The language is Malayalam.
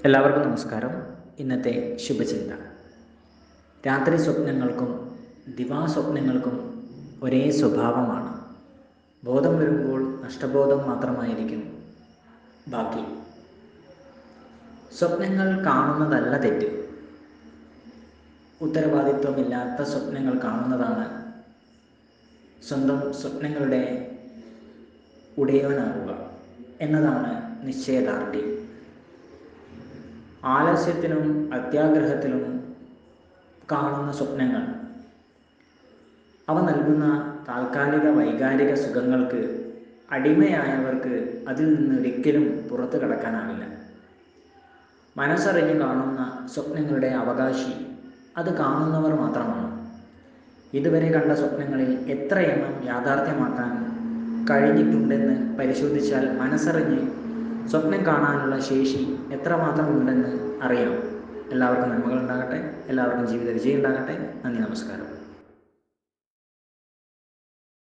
എല്ലാവർക്കും നമസ്കാരം. ഇന്നത്തെ ശുഭചിന്ത. രാത്രി സ്വപ്നങ്ങൾക്കും ദിവാസ്വപ്നങ്ങൾക്കും ഒരേ സ്വഭാവമാണ്. ബോധം വരുമ്പോൾ നഷ്ടബോധം മാത്രമായിരിക്കും ബാക്കി. സ്വപ്നങ്ങൾ കാണുന്നതല്ല തെറ്റ്. ഉത്തരവാദിത്വമില്ലാത്ത സ്വപ്നങ്ങൾ കാണുന്നതാണ് സ്വന്തം സ്വപ്നങ്ങളുടെ ഉടയവനാവുക എന്നതാണ് നിശ്ചയദാർഢ്യം. ആലസ്യത്തിലും അത്യാഗ്രഹത്തിലും കാണുന്ന സ്വപ്നങ്ങൾ അവ നൽകുന്ന താൽക്കാലിക വൈകാരിക സുഖങ്ങൾക്ക് അടിമയായവർക്ക് അതിൽ നിന്ന് ഒരിക്കലും പുറത്തു കടക്കാനാവില്ല. മനസ്സറിഞ്ഞ് കാണുന്ന സ്വപ്നങ്ങളുടെ അവകാശി അത് കാണുന്നവർ മാത്രമാണ്. ഇതുവരെ കണ്ട സ്വപ്നങ്ങളിൽ എത്ര എണ്ണം യാഥാർത്ഥ്യമാക്കാൻ കഴിഞ്ഞിട്ടുണ്ടെന്ന് പരിശോധിച്ചാൽ മനസ്സറിഞ്ഞ് സ്വപ്നം കാണാനുള്ള ശേഷി എത്രമാത്രം ഉണ്ടെന്ന് അറിയാം. എല്ലാവർക്കും നന്മകൾ ഉണ്ടാകട്ടെ. എല്ലാവർക്കും ജീവിത വിജയം ഉണ്ടാകട്ടെ. നന്ദി, നമസ്കാരം.